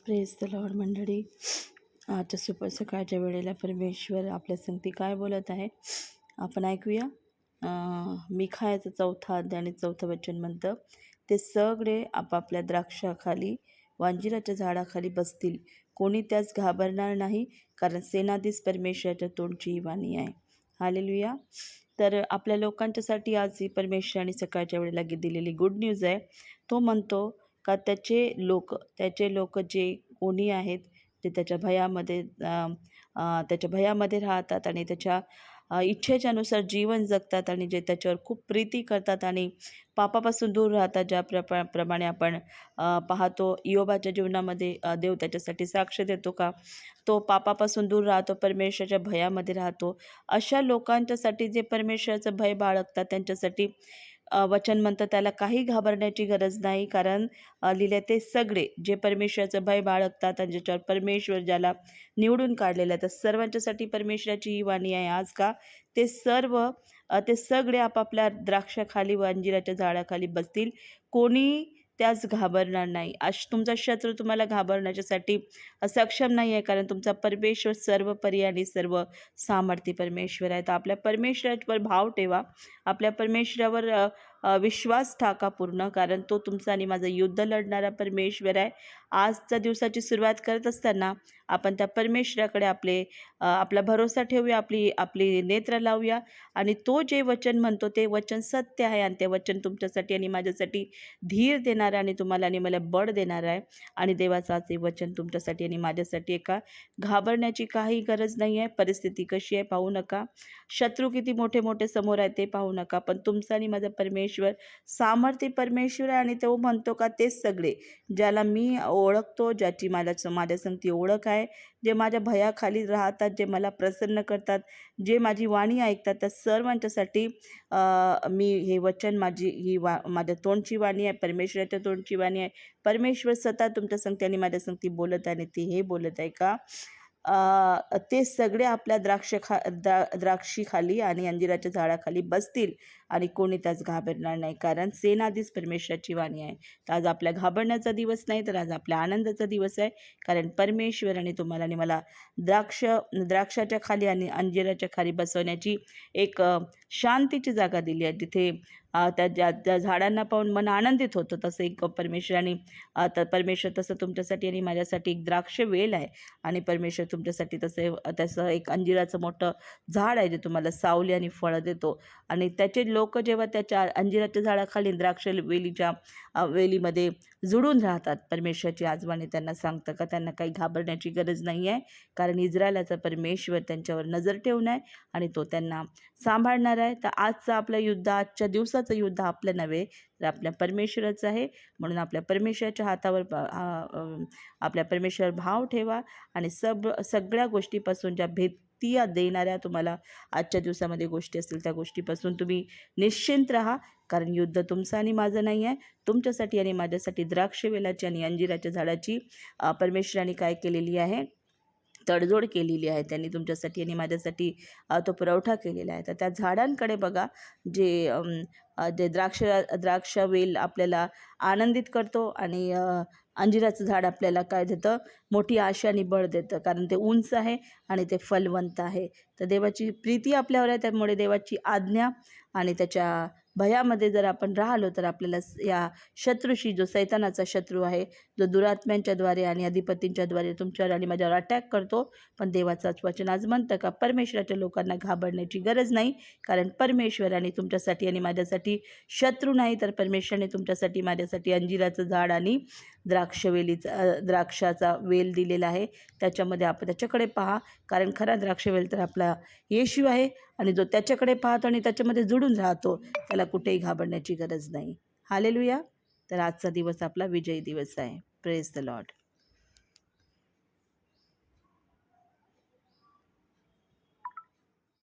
Praise the Lord मंडळी. आजच्या super सकाळच्या वेळेला परमेश्वर आपल्या संगती काय बोलत आहे आपण ऐकूया. मिखायाचा 4 अध्याय आणि 4 वचन म्हणतं, ते सगळे आपापल्या द्राक्षाखाली वांजिराच्या झाडाखाली बसतील, कोणी त्यास घाबरणार नाही, कारण सेनाधीश परमेश्वराच्या तोंडची ही वाणी आहे. हालेलुया. तर आपल्या लोकांच्यासाठी आज ही परमेश्वराने सकाळच्या वेळेला दिलेली गुड न्यूज आहे. तो म्हणतो का त्याचे लोक जे कोणी आहेत, ते त्याच्या भयामध्ये राहतात आणि त्याच्या इच्छेच्यानुसार जीवन जगतात आणि जे त्याच्यावर खूप प्रीती करतात आणि पापापासून दूर राहतात. ज्या प्रमाणे आपण पाहतो इयोबाच्या जीवनामध्ये देव त्याच्यासाठी साक्ष देतो का तो पापापासून दूर राहतो, परमेश्वराच्या भयामध्ये राहतो. अशा लोकांच्यासाठी जे परमेश्वराचं भय बाळगतात त्यांच्यासाठी वचन म्हणतं त्याला काही घाबरण्याची गरज नाही, कारण लिहिले ते सगळे जे परमेश्वराचं भय बाळगतात आणि ज्याच्यावर परमेश्वर ज्याला निवडून काढलेलं आहे, तर सर्वांच्यासाठी परमेश्वराची ही वाणी आहे आज का ते सगळे आपापल्या द्राक्षाखाली अंजिराच्या झाडाखाली बसतील, कोणी त्यास घाबरणार नाही. तुमचा शत्रू तुम्हाला घाबरण्याच्यासाठी सक्षम नाही आहे, कारण तुमचा परमेश्वर सर्व पर्याय आणि सर्व सामर्थ्य परमेश्वर आहे. तर आपल्या परमेश्वरावर भाव ठेवा, आपल्या परमेश्वरावर विश्वास टाका पूर्ण, कारण तो तुमचा आणि माझं युद्ध लढणारा परमेश्वर आहे. आजच्या दिवसाची सुरुवात करत असताना आपण त्या परमेश्वराकडे आपला भरोसा ठेवूया, आपली नेत्र लावूया आणि तो जे वचन म्हणतो ते वचन सत्य आहे आणि ते वचन तुमच्यासाठी आणि माझ्यासाठी धीर देणार आणि तुम्हाला आणि मला बळ देणार आहे. आणि देवाचं ते वचन तुमच्यासाठी आणि माझ्यासाठी एका घाबरण्याची काही गरज नाही आहे. परिस्थिती कशी आहे पाहू नका, शत्रू किती मोठे मोठे समोर आहे ते पाहू नका, पण तुमचा आणि माझा परमेश्वर सामर्थ्य परमेश्वर आहे. आणि तो म्हणतो का ते सगळे ज्याला मी ओळखतो, ज्याची माझ्या संगती ओळख आहे, जे माझ्या भयाखाली राहतात, जे मला प्रसन्न करतात, जे माझी वाणी ऐकतात, त्या सर्वांच्यासाठी मी हे वचन माझ्या तोंडची वाणी आहे, परमेश्वराच्या तोंडची वाणी आहे. परमेश्वर स्वतः तुमच्या संगती आणि माझ्या संगती बोलत आहे आणि ते हे बोलत आहे का ते सगळे आपल्या द्राक्षीखाली आणि अंजिराच्या झाडाखाली बसतील आणि कोणी त्यास घाबरणार नाही, कारण सेनाधीश परमेश्वराची वाणी आहे. तर आज आपल्या घाबरण्याचा दिवस नाही, तर आज आपल्या आनंदाचा दिवस आहे, कारण परमेश्वराने तुम्हाला आणि मला द्राक्षाच्या खाली आणि अंजिराच्या खाली बसवण्याची एक शांतीची जागा दिली आहे, जिथे त्या झाडांना पाहून मन आनंदित होतं. तसं एक परमेश्वर तसं तुमच्यासाठी आणि माझ्यासाठी एक द्राक्ष वेल आहे आणि परमेश्वर तुमच्यासाठी तसं एक अंजिराचं मोठं झाड आहे, जे तुम्हाला सावली आणि फळं देतो. आणि त्याचे लोक जेव्हा त्याच्या अंजिराच्या झाडाखाली द्राक्ष वेलीमध्ये जुळून राहतात, परमेश्वराची आजवाणी त्यांना सांगतं का त्यांना काही घाबरण्याची गरज नाही आहे, कारण इस्रायलाचा परमेश्वर त्यांच्यावर नजर ठेवून आहे आणि तो त्यांना सांभाळणार आहे. तर आजचं आपलं युद्ध, आजच्या दिवसाचं युद्ध आपलं नव्हे, तर आपल्या परमेश्वराचं आहे. म्हणून आपल्या परमेश्वराच्या हातावर आपल्या परमेश्वरावर भाव ठेवा आणि सगळ्या गोष्टीपासून ज्या भीती देणाऱ्या तुम्हाला आजच्या दिवसामध्ये गोष्टी असतील, त्या गोष्टीपासून तुम्ही निश्चिंत राहा, कारण युद्ध तुमचं आणि माझं नाही आहे. तुमच्यासाठी आणि माझ्यासाठी द्राक्षवेलाची आणि अंजिराच्या झाडाची परमेश्वराने काय केलेली आहे, तडजोड केलेली आहे. त्यांनी तुमच्यासाठी आणि माझ्यासाठी तो पुरवठा केलेला आहे. तर त्या झाडांकडे बघा, जे द्राक्षवेल आपल्याला आनंदित करतो आणि अंजिराचं झाड आपल्याला काय देतं, मोठी आशा आणि बळ देतं, कारण ते उंच आहे आणि ते फलवंत आहे. तर देवाची प्रीती आपल्यावर आहे, त्यामुळे देवाची आज्ञा आणि त्याच्या भयामध्ये जर आपण राहिलो, तर आपल्याला या शत्रूशी, जो सैतानाचा शत्रू आहे, जो दुरात्म्यांच्याद्वारे आणि अधिपतींच्याद्वारे तुमच्यावर आणि माझ्यावर अटॅक करतो, पण देवाचाच वचन आज म्हणतं का परमेश्वराच्या लोकांना घाबरण्याची गरज नाही, कारण परमेश्वराने तुमच्यासाठी आणि माझ्यासाठी शत्रू नाही, तर परमेश्वराने तुमच्यासाठी माझ्यासाठी अंजिराचं झाड आणि द्राक्षाचा वेल दिलेला आहे. त्याच्यामध्ये आपण त्याच्याकडे पहा, कारण खरा द्राक्षवेल तर आपला येशू आहे आणि जो त्याच्याकडे पाहतो आणि त्याच्यामध्ये जुळून राहतो, त्याला कुठेही घाबरण्याची गरज नाही. हालेलुया. तर आजचा दिवस आपला विजयी दिवस आहे. Praise the Lord.